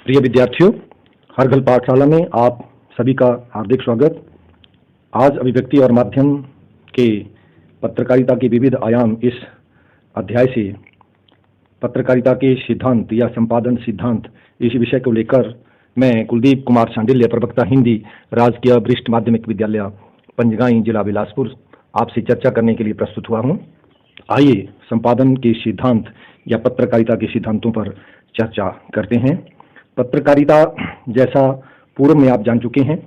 प्रिय विद्यार्थियों, हरघल पाठशाला में आप सभी का हार्दिक स्वागत। आज अभिव्यक्ति और माध्यम के पत्रकारिता के विविध आयाम इस अध्याय से पत्रकारिता के सिद्धांत या संपादन सिद्धांत इस विषय को लेकर मैं कुलदीप कुमार शांडिल्य, प्रवक्ता हिंदी, राजकीय वरिष्ठ माध्यमिक विद्यालय पंजगाई, जिला बिलासपुर, आपसे चर्चा करने के लिए प्रस्तुत हुआ हूँ। आइए संपादन के सिद्धांत या पत्रकारिता के सिद्धांतों पर चर्चा करते हैं। पत्रकारिता, जैसा पूर्व में आप जान चुके हैं,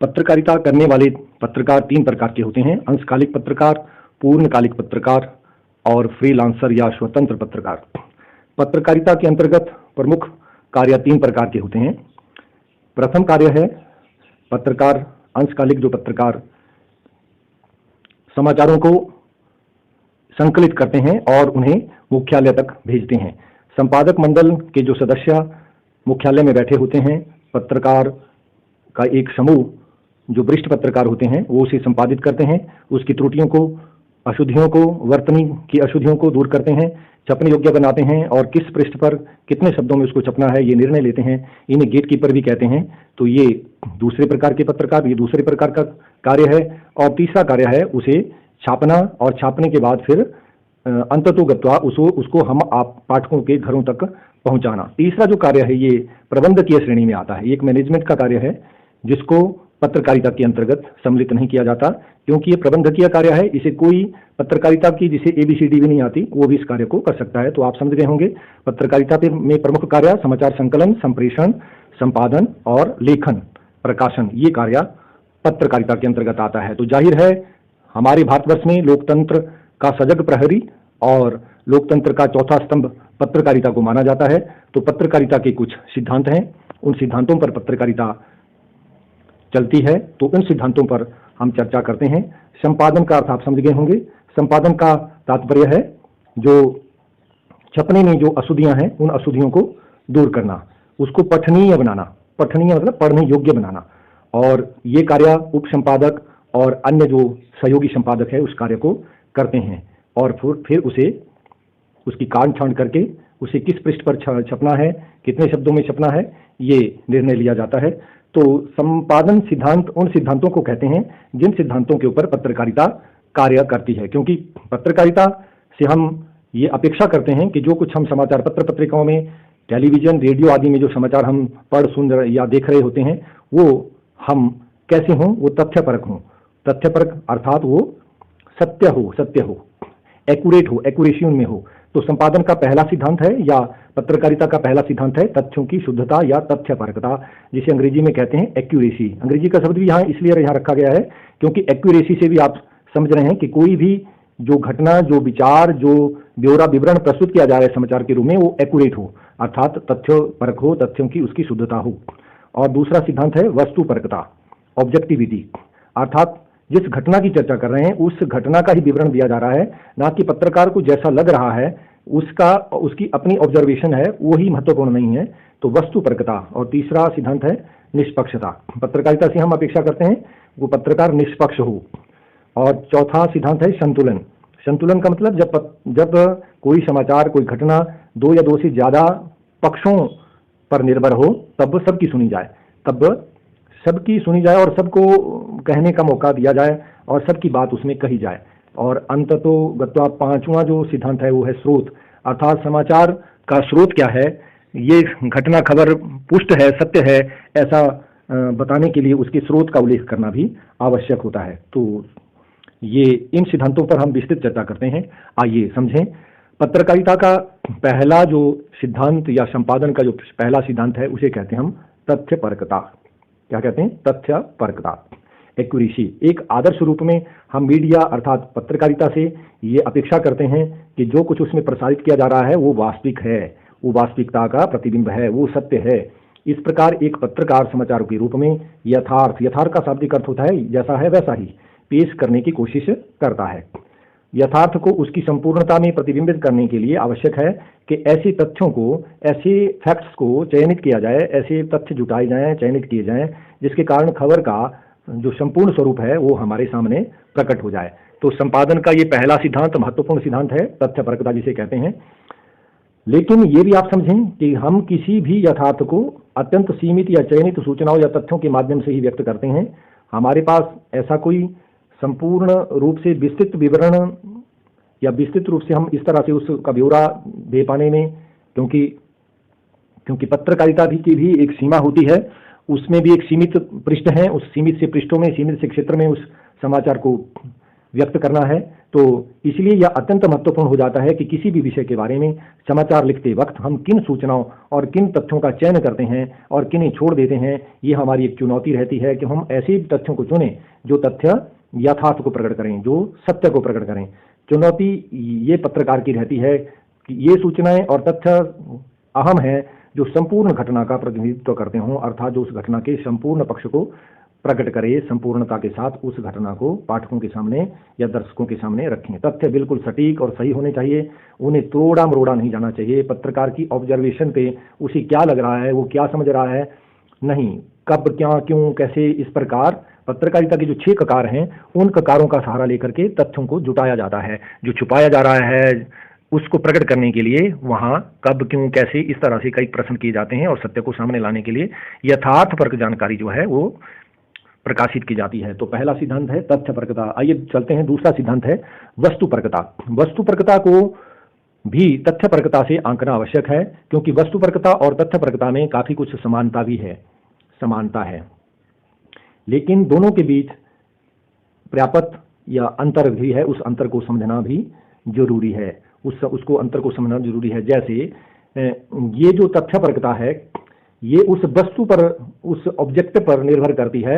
पत्रकारिता करने वाले पत्रकार तीन प्रकार के होते हैं: अंशकालिक पत्रकार, पूर्णकालिक पत्रकार और फ्रीलांसर या स्वतंत्र पत्रकार। पत्रकारिता के अंतर्गत प्रमुख कार्य तीन प्रकार के होते हैं। प्रथम कार्य है पत्रकार अंशकालिक, जो पत्रकार समाचारों को संकलित करते हैं और उन्हें मुख्यालय तक भेजते हैं। संपादक मंडल के जो सदस्य मुख्यालय में बैठे होते हैं, पत्रकार का एक समूह जो वरिष्ठ पत्रकार होते हैं वो उसे संपादित करते हैं, उसकी त्रुटियों को, अशुद्धियों को, वर्तनी की अशुद्धियों को दूर करते हैं, छपने योग्य बनाते हैं और किस पृष्ठ पर कितने शब्दों में उसको छपना है ये निर्णय लेते हैं। इन्हें गेट कीपर भी कहते हैं। तो ये दूसरे प्रकार के पत्रकार, ये दूसरे प्रकार का कार्य है। और तीसरा कार्य है उसे छापना और छापने के बाद फिर अंततोगत्वा उसको हम आप पाठकों के घरों तक पहुंचाना। तीसरा जो कार्य है ये प्रबंधकीय श्रेणी में आता है। एक मैनेजमेंट का कार्य है जिसको पत्रकारिता के अंतर्गत सम्मिलित नहीं किया जाता, क्योंकि ये प्रबंधकीय कार्य है। इसे कोई पत्रकारिता की जिसे ABCD भी नहीं आती वो भी इस कार्य को कर सकता है। तो आप समझ गए होंगे पत्रकारिता में प्रमुख कार्य समाचार संकलन, संप्रेषण, संपादन और लेखन, प्रकाशन, ये कार्य पत्रकारिता के अंतर्गत आता है। तो जाहिर है हमारे भारतवर्ष में लोकतंत्र का सजग प्रहरी और लोकतंत्र का चौथा स्तंभ पत्रकारिता को माना जाता है। तो पत्रकारिता के कुछ सिद्धांत हैं, उन सिद्धांतों पर पत्रकारिता चलती है। तो उन सिद्धांतों पर हम चर्चा करते हैं। संपादन का अर्थ आप समझ गए होंगे। संपादन का तात्पर्य है जो छपने में जो अशुद्धियां हैं उन अशुद्धियों को दूर करना, उसको पठनीय बनाना। पठनीय मतलब पढ़ने योग्य बनाना। और ये कार्य उप संपादक और अन्य जो सहयोगी संपादक है उस कार्य को करते हैं। और फिर उसे उसकी काट छांट करके उसे किस पृष्ठ पर छपना है, कितने शब्दों में छपना है, ये निर्णय लिया जाता है। तो संपादन सिद्धांत उन सिद्धांतों को कहते हैं जिन सिद्धांतों के ऊपर पत्रकारिता कार्य करती है। क्योंकि पत्रकारिता से हम ये अपेक्षा करते हैं कि जो कुछ हम समाचार पत्र पत्रिकाओं में, टेलीविजन, रेडियो आदि में जो समाचार हम पढ़, सुन या देख रहे होते हैं वो हम कैसे हों, वो तथ्यपरक हों। तथ्यपरक अर्थात वो सत्य हो, एक्यूरेट हो, एक्यूरेसी उनमें हो। तो संपादन का पहला सिद्धांत है या पत्रकारिता का पहला सिद्धांत है तथ्यों की शुद्धता या तथ्यपरकता, जिसे अंग्रेजी में कहते हैं एक्यूरेसी। अंग्रेजी का शब्द भी यहाँ इसलिए यहाँ रखा गया है क्योंकि एक्यूरेसी से भी आप समझ रहे हैं कि कोई भी जो घटना, जो विचार, जो ब्यौरा, विवरण प्रस्तुत किया जा रहा है समाचार के रूप में वो एक्यूरेट हो, अर्थात तथ्यपरक हो, तथ्यों की उसकी शुद्धता हो। और दूसरा सिद्धांत है वस्तुपरकता, ऑब्जेक्टिविटी, अर्थात जिस घटना की चर्चा कर रहे हैं उस घटना का ही विवरण दिया जा रहा है, ना कि पत्रकार को जैसा लग रहा है उसकी अपनी ऑब्जर्वेशन है वही महत्वपूर्ण नहीं है। तो वस्तुपरकता। और तीसरा सिद्धांत है निष्पक्षता। पत्रकारिता से हम अपेक्षा करते हैं वो पत्रकार निष्पक्ष हो। और चौथा सिद्धांत है संतुलन। संतुलन का मतलब जब कोई समाचार, कोई घटना दो या दो से ज्यादा पक्षों पर निर्भर हो तब सबकी सुनी जाए और सबको कहने का मौका दिया जाए और सबकी बात उसमें कही जाए। और अंततोगत्वा पांचवा जो सिद्धांत है वो है स्रोत, अर्थात समाचार का स्रोत क्या है, ये घटना खबर पुष्ट है, सत्य है, ऐसा बताने के लिए उसके स्रोत का उल्लेख करना भी आवश्यक होता है। तो ये इन सिद्धांतों पर हम विस्तृत चर्चा करते हैं। आइए समझें। पत्रकारिता का पहला जो सिद्धांत या संपादन का जो पहला सिद्धांत है उसे कहते हैं हम तथ्यपरकता। क्या कहते हैं? तथ्यपरकता, एक्यूरेसी। एक आदर्श रूप में हम मीडिया अर्थात पत्रकारिता से ये अपेक्षा करते हैं कि जो कुछ उसमें प्रसारित किया जा रहा है वो वास्तविक है, वो वास्तविकता का प्रतिबिंब है, वो सत्य है। इस प्रकार एक पत्रकार समाचारों के रूप में यथार्थ का शाब्दिक अर्थ होता है जैसा है वैसा ही पेश करने की कोशिश करता है। यथार्थ को उसकी संपूर्णता में प्रतिबिंबित करने के लिए आवश्यक है कि ऐसे तथ्यों को, ऐसे फैक्ट्स को चयनित किया जाए, ऐसे तथ्य जुटाए जाएं, चयनित किए जाएं जिसके कारण खबर का जो संपूर्ण स्वरूप है वो हमारे सामने प्रकट हो जाए। तो संपादन का ये पहला सिद्धांत महत्वपूर्ण सिद्धांत है, तथ्यपरकता जिसे कहते हैं। लेकिन ये भी आप समझें कि हम किसी भी यथार्थ को अत्यंत सीमित या चयनित सूचनाओं या तथ्यों के माध्यम से ही व्यक्त करते हैं। हमारे पास ऐसा कोई संपूर्ण रूप से विस्तृत विवरण या विस्तृत रूप से हम इस तरह से उसका ब्यौरा दे पाने में, क्योंकि पत्रकारिता की भी एक सीमा होती है, उसमें भी एक सीमित पृष्ठ है, उस सीमित से पृष्ठों में, सीमित से क्षेत्र में उस समाचार को व्यक्त करना है। तो इसलिए यह अत्यंत महत्वपूर्ण हो जाता है कि किसी भी विषय के बारे में समाचार लिखते वक्त हम किन सूचनाओं और किन तथ्यों का चयन करते हैं और किन्हें छोड़ देते हैं। ये हमारी एक चुनौती रहती है कि हम ऐसे तथ्यों को चुनें जो तथ्य यथार्थ को प्रकट करें, जो सत्य को प्रकट करें। चुनौती ये पत्रकार की रहती है कि ये सूचनाएं और तथ्य अहम है जो संपूर्ण घटना का प्रतिनिधित्व करते हों, अर्थात जो उस घटना के संपूर्ण पक्ष को प्रकट करे, संपूर्णता के साथ उस घटना को पाठकों के सामने या दर्शकों के सामने रखें। तथ्य बिल्कुल सटीक और सही होने चाहिए, उन्हें तोड़ा मरोड़ा नहीं जाना चाहिए। पत्रकार की ऑब्जर्वेशन पे उसे क्या लग रहा है, वो क्या समझ रहा है, नहीं, कब, क्या, क्यों, कैसे, इस प्रकार पत्रकारिता के जो 6 ककार हैं उन ककारों का सहारा लेकर के तथ्यों को जुटाया जाता है। जो छुपाया जा रहा है उसको प्रकट करने के लिए वहां कब, क्यों, कैसे, इस तरह से कई प्रश्न किए जाते हैं और सत्य को सामने लाने के लिए यथार्थपरक जानकारी जो है वो प्रकाशित की जाती है। तो पहला सिद्धांत है तथ्यपरकता। आइए चलते हैं, दूसरा सिद्धांत है वस्तुपरकता। वस्तुपरकता को भी तथ्यपरकता से आंकना आवश्यक है, क्योंकि वस्तुपरकता और तथ्यपरकता में काफी कुछ समानता है, लेकिन दोनों के बीच पर्याप्त या अंतर भी है। उस अंतर को समझना भी जरूरी है, उसको अंतर को समझना जरूरी है। जैसे ये जो तथ्यपरकता है ये उस वस्तु पर, उस ऑब्जेक्ट पर निर्भर करती है।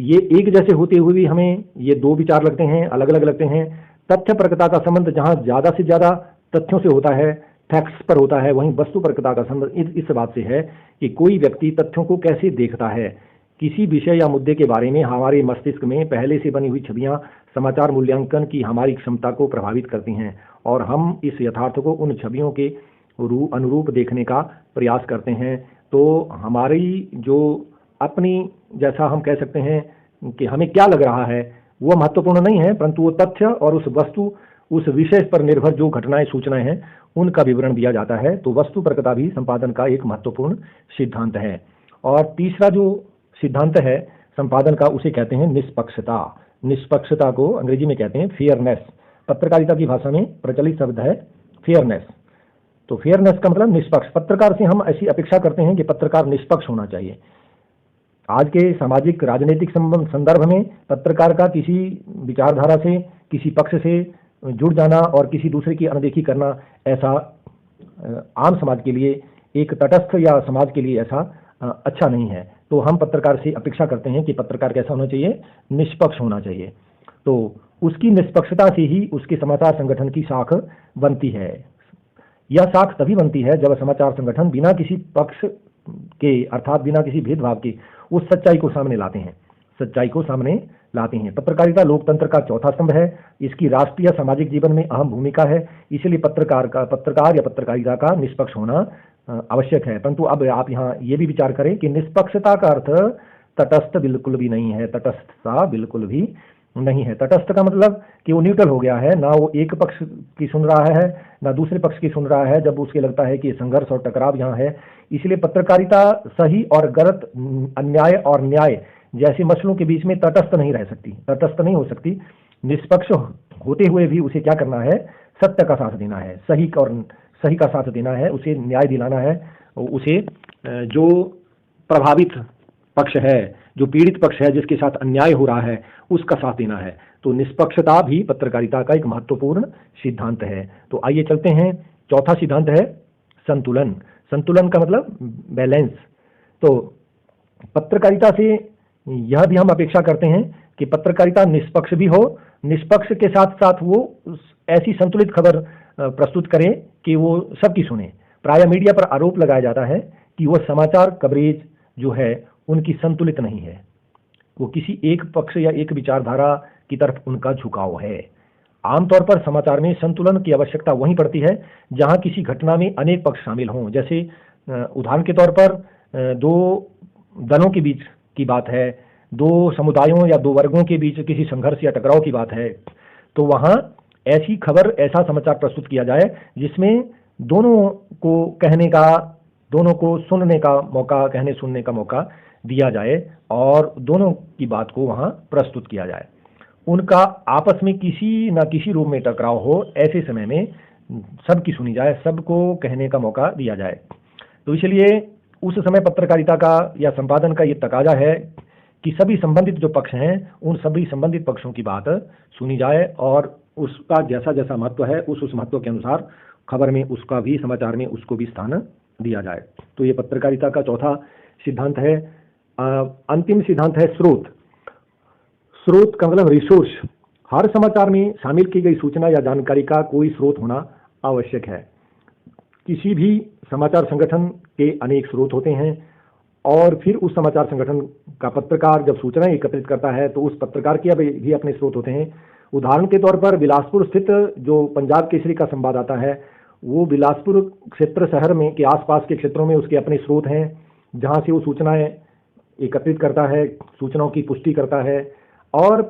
ये एक जैसे होते हुए भी हमें ये 2 विचार लगते हैं, अलग अलग लगते हैं। तथ्यपरकता का संबंध जहां ज्यादा से ज्यादा तथ्यों से होता है, फैक्ट्स पर होता है, वहीं वस्तुपरकता का संबंध इस बात से है कि कोई व्यक्ति तथ्यों को कैसे देखता है। किसी विषय या मुद्दे के बारे में हमारे मस्तिष्क में पहले से बनी हुई छवियां समाचार मूल्यांकन की हमारी क्षमता को प्रभावित करती हैं और हम इस यथार्थ को उन छवियों के अनुरूप देखने का प्रयास करते हैं। तो हमारी जो अपनी, जैसा हम कह सकते हैं कि हमें क्या लग रहा है वो महत्वपूर्ण नहीं है, परंतु वो तथ्य और उस वस्तु, उस विषय पर निर्भर जो घटनाएं, सूचनाएं हैं उनका विवरण दिया जाता है। तो वस्तुपरकता भी संपादन का एक महत्वपूर्ण सिद्धांत है। और तीसरा जो सिद्धांत है संपादन का उसे कहते हैं निष्पक्षता। निष्पक्षता को अंग्रेजी में कहते हैं फेयरनेस। पत्रकारिता की भाषा में प्रचलित शब्द है फेयरनेस। तो फेयरनेस का मतलब निष्पक्ष। पत्रकार से हम ऐसी अपेक्षा करते हैं कि पत्रकार निष्पक्ष होना चाहिए। आज के सामाजिक राजनीतिक संदर्भ में पत्रकार का किसी विचारधारा से, किसी पक्ष से जुड़ जाना और किसी दूसरे की अनदेखी करना, ऐसा आम समाज के लिए, एक तटस्थ या समाज के लिए ऐसा अच्छा नहीं है। तो हम पत्रकार से अपेक्षा करते हैं कि पत्रकार कैसा होना चाहिए, निष्पक्ष होना चाहिए। तो उसकी निष्पक्षता से ही उसके समाचार संगठन की साख बनती है। यह साख तभी बनती है जब समाचार संगठन बिना किसी पक्ष के, अर्थात बिना किसी भेदभाव के, उस सच्चाई को सामने लाते हैं, सच्चाई को सामने लाते हैं। पत्रकारिता लोकतंत्र का चौथा स्तंभ है। इसकी राष्ट्रीय सामाजिक जीवन में अहम भूमिका है। इसलिए पत्रकार या पत्रकारिता का निष्पक्ष होना आवश्यक है। परंतु अब आप यहाँ ये भी विचार करें कि निष्पक्षता का अर्थ तटस्थ बिल्कुल भी नहीं है। तटस्थता बिल्कुल भी नहीं है। तटस्थ का मतलब कि वो न्यूट्रल हो गया है, ना वो एक पक्ष की सुन रहा है ना दूसरे पक्ष की सुन रहा है, जब उसके लगता है कि संघर्ष और टकराव यहाँ है। इसलिए पत्रकारिता सही और गलत, अन्याय और न्याय जैसे मसलों के बीच में तटस्थ नहीं रह सकती, तटस्थ नहीं हो सकती। निष्पक्ष होते हुए भी उसे क्या करना है, सत्य का साथ देना है, सही का साथ देना है, उसे न्याय दिलाना है, उसे जो प्रभावित पक्ष है, जो पीड़ित पक्ष है, जिसके साथ अन्याय हो रहा है, उसका साथ देना है। तो निष्पक्षता भी पत्रकारिता का एक महत्वपूर्ण सिद्धांत है। तो आइए चलते हैं, चौथा सिद्धांत है संतुलन। संतुलन का मतलब बैलेंस। तो पत्रकारिता से यह भी हम अपेक्षा करते हैं कि पत्रकारिता निष्पक्ष भी हो, निष्पक्ष के साथ साथ वो ऐसी संतुलित खबर प्रस्तुत करे कि वो सबकी सुने। प्रायः मीडिया पर आरोप लगाया जाता है कि वह समाचार कवरेज जो है उनकी संतुलित नहीं है, वो किसी एक पक्ष या एक विचारधारा की तरफ उनका झुकाव है। आमतौर पर समाचार में संतुलन की आवश्यकता वहीं पड़ती है जहां किसी घटना में अनेक पक्ष शामिल हों। जैसे उदाहरण के तौर पर 2 दलों के बीच की बात है, 2 समुदायों या 2 वर्गों के बीच किसी संघर्ष या टकराव की बात है, तो वहां ऐसी खबर, ऐसा समाचार प्रस्तुत किया जाए जिसमें दोनों को कहने का, दोनों को सुनने का मौका, कहने सुनने का मौका दिया जाए और दोनों की बात को वहां प्रस्तुत किया जाए। उनका आपस में किसी न किसी रूप में टकराव हो, ऐसे समय में सबकी सुनी जाए, सबको कहने का मौका दिया जाए। तो इसलिए उस समय पत्रकारिता का या संपादन का ये तकाजा है कि सभी संबंधित जो पक्ष हैं उन सभी संबंधित पक्षों की बात सुनी जाए और उसका जैसा जैसा महत्व है उस महत्व के अनुसार खबर में उसका भी, समाचार में उसको भी स्थान दिया जाए। तो ये पत्रकारिता का चौथा सिद्धांत है। अंतिम सिद्धांत है स्रोत। स्रोत का मतलब रिसोर्स। हर समाचार में शामिल की गई सूचना या जानकारी का कोई स्रोत होना आवश्यक है। किसी भी समाचार संगठन के अनेक स्रोत होते हैं और फिर उस समाचार संगठन का पत्रकार जब सूचना एकत्रित करता है तो उस पत्रकार के भी अपने स्रोत होते हैं। उदाहरण के तौर पर बिलासपुर स्थित जो पंजाब केसरी का संवाददाता है, वो बिलासपुर क्षेत्र शहर में के आसपास के क्षेत्रों में उसके अपने स्रोत हैं जहां से वो सूचनाएं एकत्रित करता है, सूचनाओं की पुष्टि करता है। और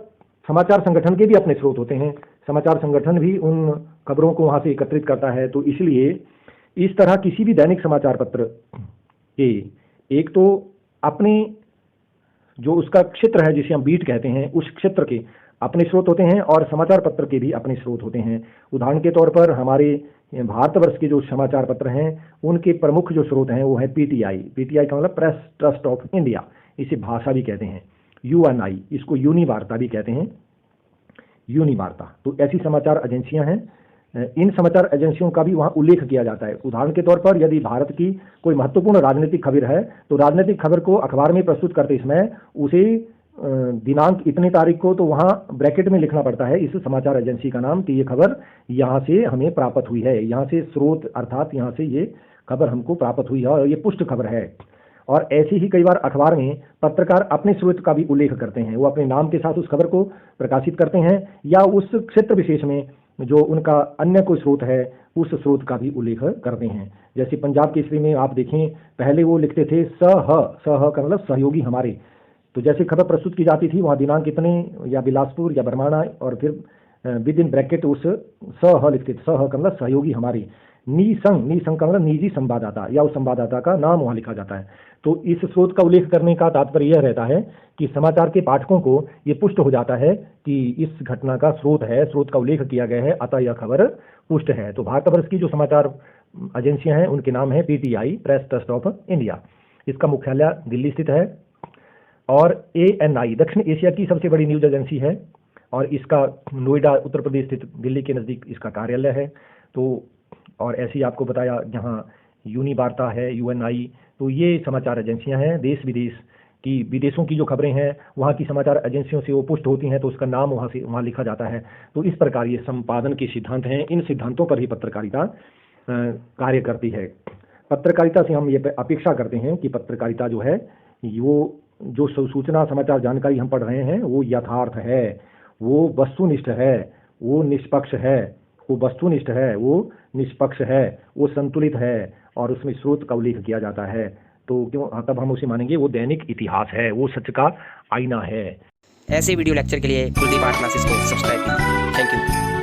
समाचार संगठन के भी अपने स्रोत होते हैं, समाचार संगठन भी उन खबरों को वहां से एकत्रित करता है। तो इसलिए इस तरह किसी भी दैनिक समाचार पत्र के एक तो अपने जो उसका क्षेत्र है जिसे हम बीट कहते हैं, उस क्षेत्र के अपने स्रोत होते हैं और समाचार पत्र के भी अपने स्रोत होते हैं। उदाहरण के तौर पर हमारे भारतवर्ष के जो समाचार पत्र हैं उनके प्रमुख जो स्रोत हैं वो है पीटीआई। पीटीआई का मतलब प्रेस ट्रस्ट ऑफ इंडिया, इसे भाषा भी कहते हैं। यूएनआई, इसको यूनी वार्ता भी कहते हैं, यूनी वार्ता। तो ऐसी समाचार एजेंसियां हैं। इन समाचार एजेंसियों का भी वहां उल्लेख किया जाता है। उदाहरण के तौर पर यदि भारत की कोई महत्वपूर्ण राजनीतिक खबर है तो राजनीतिक खबर को अखबार में प्रस्तुत करते समय उसे दिनांक इतने तारीख को तो वहां ब्रैकेट में लिखना पड़ता है इस समाचार एजेंसी का नाम कि ये खबर यहां से हमें प्राप्त हुई है, यहां से स्रोत अर्थात यहां से ये खबर हमको प्राप्त हुई है और ये पुष्ट खबर है। और ऐसे ही कई बार अखबार में पत्रकार अपने स्रोत का भी उल्लेख करते हैं, वो अपने नाम के साथ उस खबर को प्रकाशित करते हैं या उस क्षेत्र विशेष में जो उनका अन्य कोई स्रोत है उस स्रोत का भी उल्लेख करते हैं। जैसे पंजाब केसरी में आप देखें, पहले वो लिखते थे सह का मतलब सहयोगी हमारे। तो जैसे खबर प्रस्तुत की जाती थी वहां दिनांक इतने या बिलासपुर या बरमाणा और फिर विद इन ब्रैकेट उस सह लिखते थे, सह का मतलब सहयोगी हमारे। नीसंग का मतलब निजी संवाददाता या उस संवाददाता का नाम वहां लिखा जाता है। तो इस स्रोत का उल्लेख करने का तात्पर्य यह रहता है कि समाचार के पाठकों को ये पुष्ट हो जाता है कि इस घटना का स्रोत है, स्रोत का उल्लेख किया गया है, अतः यह खबर पुष्ट है। तो भारतवर्ष की जो समाचार एजेंसियां हैं उनके नाम है PTI, press trust of India. इसका मुख्यालय दिल्ली स्थित है। और एएनआई दक्षिण एशिया की सबसे बड़ी न्यूज एजेंसी है और इसका नोएडा उत्तर प्रदेश स्थित दिल्ली के नज़दीक इसका कार्यालय है। तो और ऐसे ही आपको बताया जहां यूनी वार्ता है, यूएनआई, तो ये समाचार एजेंसियां हैं। देश विदेश की, विदेशों की जो खबरें हैं वहाँ की समाचार एजेंसियों से वो पुष्ट होती हैं तो उसका नाम वहाँ लिखा जाता है। तो इस प्रकार ये संपादन के सिद्धांत हैं। इन सिद्धांतों पर ही पत्रकारिता कार्य करती है। पत्रकारिता से हम ये अपेक्षा करते हैं कि पत्रकारिता जो है वो जो सूचना समाचार जानकारी हम पढ़ रहे हैं वो यथार्थ है, वो वस्तुनिष्ठ है, वो निष्पक्ष है, वो वस्तुनिष्ठ है, वो निष्पक्ष है, वो संतुलित है और उसमें स्रोत का उल्लेख किया जाता है। तो क्यों, तब हम उसे मानेंगे वो दैनिक इतिहास है, वो सच का आईना है। ऐसे वीडियो लेक्चर के लिए कुलदीप आर्ट क्लासेस को सब्सक्राइब कीजिए। Thank you.